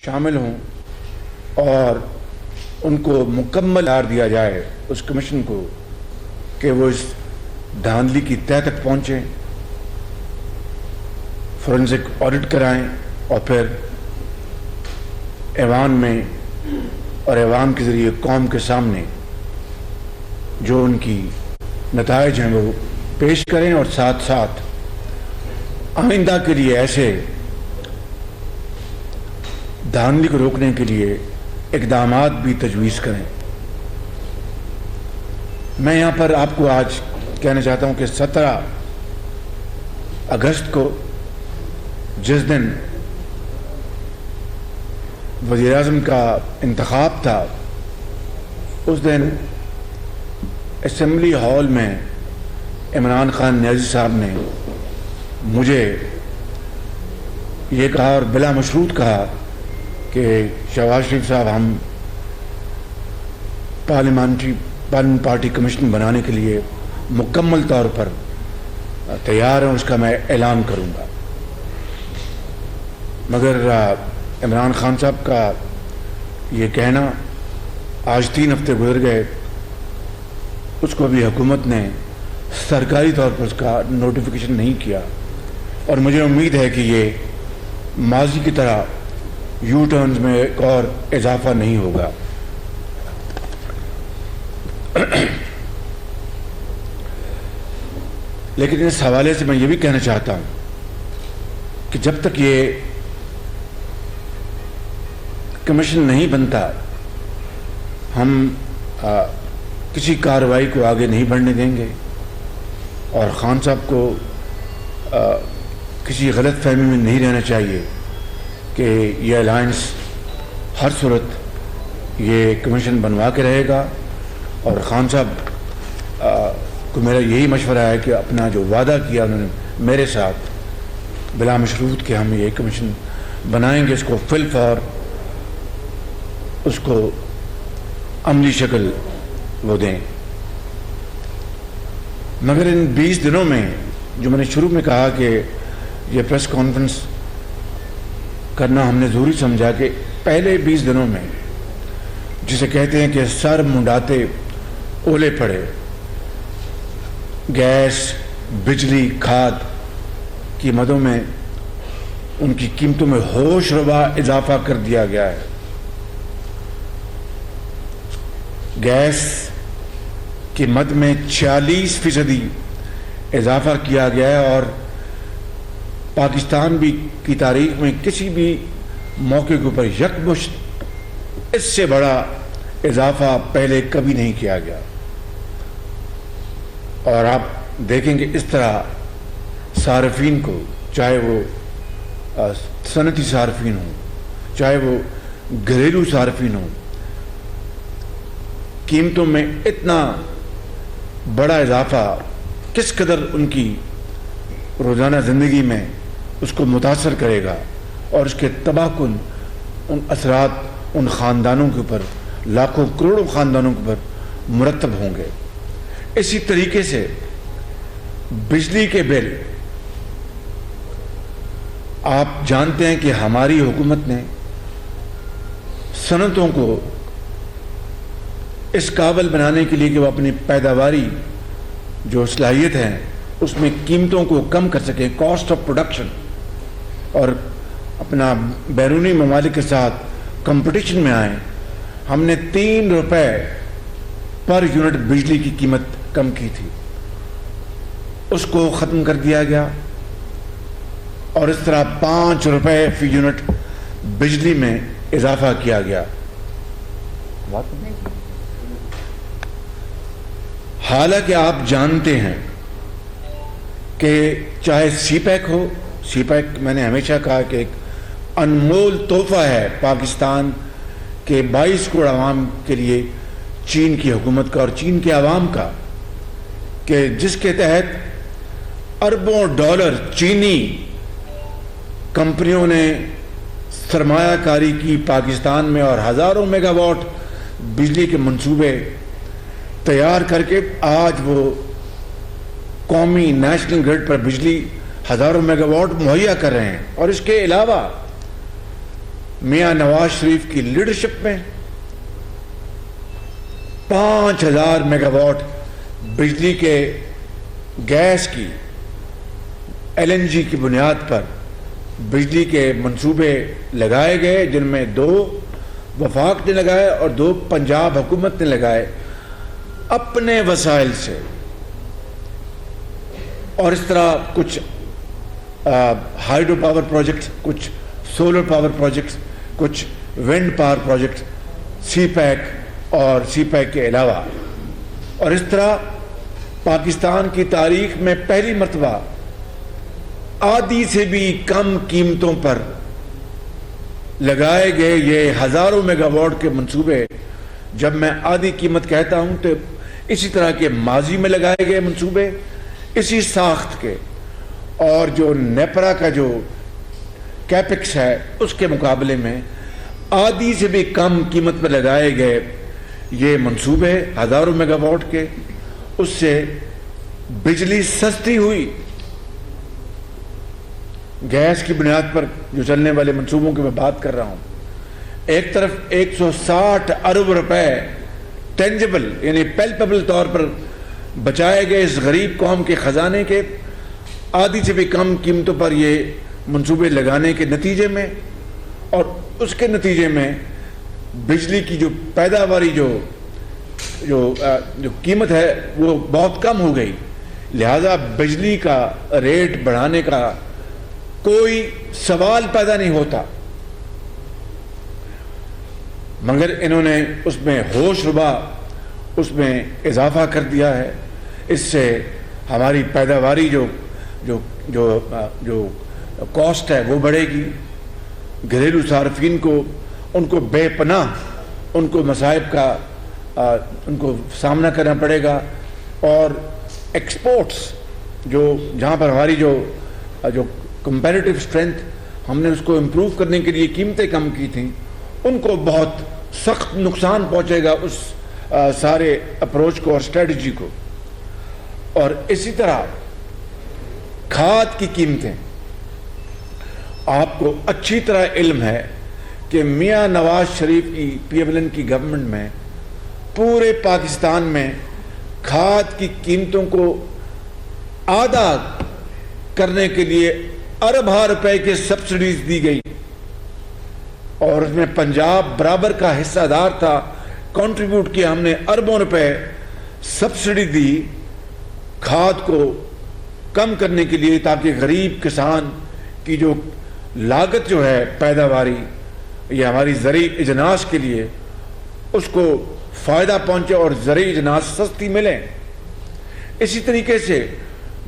شامل ہوں اور ان کو مکمل اختیار دیا جائے اس کمیشن کو کہ وہ اس دھاندلی کی تہہ تک پہنچیں، فورنزک آڈٹ کرائیں اور پھر ایوان میں اور ایوان کے ذریعے قوم کے سامنے جو ان کی نتائج ہیں وہ پیش کریں، اور ساتھ ساتھ آئندہ کے لیے ایسے دھاندلی کو روکنے کے لیے اقدامات بھی تجویز کریں۔ میں یہاں پر آپ کو آج کہنا چاہتا ہوں کہ 17 اگست کو جس دن وزیر اعظم کا انتخاب تھا، اس دن اسمبلی ہال میں عمران خان نیازی صاحب نے مجھے یہ کہا اور بلا مشروط کہا کہ شہباز شریف صاحب، ہم پارلیمنٹ پارٹی کمیشن بنانے کے لیے مکمل طور پر تیار ہیں، اس کا میں اعلان کروں گا۔ مگر عمران خان صاحب کا یہ کہنا، آج 3 ہفتے گزر گئے، اس کو بھی حکومت نے سرکاری طور پر اس کا نوٹیفیکیشن نہیں کیا، اور مجھے امید ہے کہ یہ ماضی کی طرح یو ٹرنز میں ایک اور اضافہ نہیں ہوگا۔ لیکن اس حوالے سے میں یہ بھی کہنا چاہتا ہوں کہ جب تک یہ کمیشن نہیں بنتا، ہم کسی کارروائی کو آگے نہیں بڑھنے دیں گے، اور خان صاحب کو کسی غلط فہمی میں نہیں رہنا چاہیے کہ یہ الائنس ہر صورت یہ کمیشن بنوا کے رہے گا۔ اور خان صاحب کو میرا یہی مشورہ ہے کہ اپنا جو وعدہ کیا انہوں نے میرے ساتھ بلا مشروط کہ ہم یہ کمیشن بنائیں گے، اس کو فل فور اس کو عملی شکل وہ دیں۔ مگر ان 20 دنوں میں جو میں نے شروع میں کہا کہ یہ پریس کانفرنس کرنا ہم نے ضروری سمجھا کہ پہلے 20 دنوں میں، جسے کہتے ہیں کہ سر منڈاتے اولے پڑے، گیس، بجلی، کھاد کی مدوں میں ان کی قیمتوں میں ہوش ربا اضافہ کر دیا گیا ہے۔ گیس کی مد میں 46% اضافہ کیا گیا ہے، اور پاکستان بھی کی تاریخ میں کسی بھی موقع کے اوپر یکمشت اس سے بڑا اضافہ پہلے کبھی نہیں کیا گیا۔ اور آپ دیکھیں کہ اس طرح صارفین کو، چاہے وہ صنعتی صارفین ہوں، چاہے وہ گھریلو صارفین ہوں، قیمتوں میں اتنا بڑا اضافہ کس قدر ان کی روزانہ زندگی میں اس کو متاثر کرے گا، اور اس کے تباہ کن ان اثرات ان خاندانوں کے اوپر، لاکھوں کروڑوں خاندانوں کے اوپر مرتب ہوں گے۔ اسی طریقے سے بجلی کے بل، آپ جانتے ہیں کہ ہماری حکومت نے صنعتوں کو اس قابل بنانے کے لیے کہ وہ اپنی پیداواری جو صلاحیت ہے اس میں قیمتوں کو کم کر سکیں، کاسٹ آف پروڈکشن، اور اپنا بیرونی ممالک کے ساتھ کمپٹیشن میں آئیں، ہم نے 3 روپے پر یونٹ بجلی کی قیمت کم کی تھی، اس کو ختم کر دیا گیا، اور اس طرح 5 روپے فی یونٹ بجلی میں اضافہ کیا گیا۔ حالانکہ آپ جانتے ہیں کہ چاہے سی پیک ہو، سی پیک میں نے ہمیشہ کہا کہ ایک انمول تحفہ ہے پاکستان کے 22 کروڑ عوام کے لیے چین کی حکومت کا اور چین کے عوام کا، کہ جس کے تحت اربوں ڈالر چینی کمپنیوں نے سرمایہ کاری کی پاکستان میں، اور ہزاروں میگا واٹ بجلی کے منصوبے تیار کر کے آج وہ قومی نیشنل گرڈ پر بجلی ہزاروں میگا واٹ مہیا کر رہے ہیں۔ اور اس کے علاوہ میاں نواز شریف کی لیڈرشپ میں 5000 میگا واٹ بجلی کے گیس کی LNG کی بنیاد پر بجلی کے منصوبے لگائے گئے، جن میں 2 وفاق نے لگائے اور 2 پنجاب حکومت نے لگائے اپنے وسائل سے. اور اس طرح کچھ ہائیڈرو پاور پروجیکٹس، کچھ سولر پاور پروجیکٹس، کچھ ونڈ پاور پروجیکٹس، سی پیک اور سی پیک کے علاوہ. اور اس طرح پاکستان کی تاریخ میں پہلی مرتبہ آدھی سے بھی کم قیمتوں پر لگائے گئے یہ ہزاروں میگا واٹ کے منصوبے. جب میں آدھی قیمت کہتا ہوں تو اسی طرح کے ماضی میں لگائے گئے منصوبے اسی ساخت کے، اور جو نیپرا کا جو کیپکس ہے اس کے مقابلے میں آدھی سے بھی کم قیمت پر لگائے گئے یہ منصوبے ہزاروں میگا واٹ کے. اس سے بجلی سستی ہوئی. گیس کی بنیاد پر جو چلنے والے منصوبوں کی میں بات کر رہا ہوں، ایک طرف 160 ارب روپے ٹینجبل یعنی پیلپیبل طور پر بچائے گئے اس غریب قوم کے خزانے کے، آدھی سے بھی کم قیمتوں پر یہ منصوبے لگانے کے نتیجے میں، اور اس کے نتیجے میں بجلی کی جو پیداواری جو قیمت ہے وہ بہت کم ہو گئی. لہذا بجلی کا ریٹ بڑھانے کا کوئی سوال پیدا نہیں ہوتا. مگر انہوں نے اس میں ہوش ربا اس میں اضافہ کر دیا ہے. اس سے ہماری پیداواری جو کاسٹ ہے وہ بڑھے گی. گھریلو صارفین کو ان کو بے پناہ ان کو مصائب کا ان کو سامنا کرنا پڑے گا. اور ایکسپورٹس جہاں پر ہماری جو کمپیریٹیو اسٹرینتھ ہم نے اس کو امپروو کرنے کے لیے قیمتیں کم کی تھیں، ان کو بہت سخت نقصان پہنچے گا اس سارے اپروچ کو اور اسٹریٹجی کو. اور اسی طرح کھاد کی قیمتیں، آپ کو اچھی طرح علم ہے کہ میاں نواز شریف کی PMLN کی گورنمنٹ میں پورے پاکستان میں کھاد کی قیمتوں کو آدھا کرنے کے لیے اربوں روپے کی سبسڈیز دی گئی، اور اس میں پنجاب برابر کا حصہ دار تھا. کنٹریبیوٹ کیا ہم نے اربوں روپے سبسڈی دی کھاد کو کم کرنے کے لیے، تاکہ غریب کسان کی جو لاگت جو ہے پیداواری یہ ہماری زرعی اجناس کے لیے اس کو فائدہ پہنچے اور زرعی اجناس سستی ملیں. اسی طریقے سے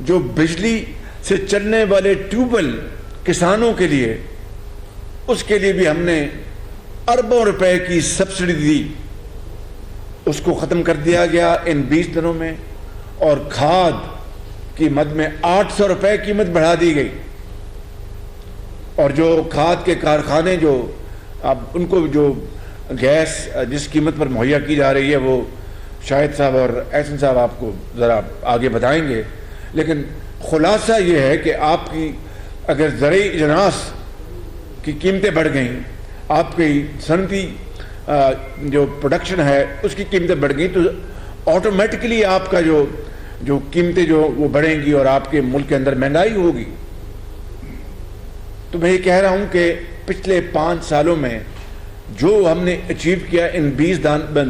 جو بجلی سے چلنے والے ٹیوبویل کسانوں کے لیے، اس کے لیے بھی ہم نے اربوں روپے کی سبسڈی دی، اس کو ختم کر دیا گیا ان 20 دنوں میں. اور کھاد کی مد میں 800 روپے قیمت بڑھا دی گئی. اور جو کھاد کے کارخانے جو اب ان کو جو گیس جس قیمت پر مہیا کی جا رہی ہے وہ شاہد صاحب اور احسن صاحب آپ کو ذرا آگے بتائیں گے، لیکن خلاصہ یہ ہے کہ آپ کی اگر زرعی اجناس کی قیمتیں بڑھ گئیں، آپ کی صنعتی جو پروڈکشن ہے اس کی قیمتیں بڑھ گئیں، تو آٹومیٹکلی آپ کا جو قیمتیں جو وہ بڑھیں گی اور آپ کے ملک کے اندر مہنگائی ہوگی. تو میں یہ کہہ رہا ہوں کہ پچھلے 5 سالوں میں جو ہم نے اچیو کیا ان 20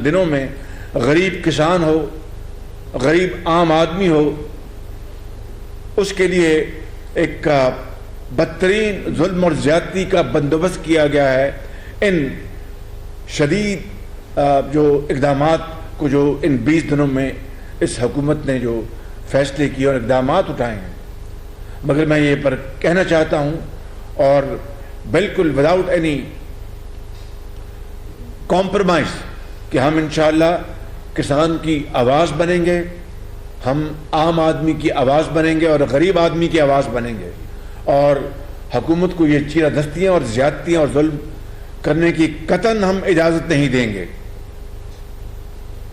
دنوں میں، غریب کسان ہو، غریب عام آدمی ہو، اس کے لیے ایک بدترین ظلم اور زیادتی کا بندوبست کیا گیا ہے. ان شدید جو اقدامات کو جو ان 20 دنوں میں اس حکومت نے جو فیصلے کیے اور اقدامات اٹھائے ہیں. مگر میں یہ پر کہنا چاہتا ہوں، اور بالکل وداؤٹ اینی کمپرومائز، کہ ہم انشاءاللہ کسان کی آواز بنیں گے، ہم عام آدمی کی آواز بنیں گے اور غریب آدمی کی آواز بنیں گے، اور حکومت کو یہ چیرہ دستیاں اور زیادتیاں اور ظلم کرنے کی قطعاً ہم اجازت نہیں دیں گے.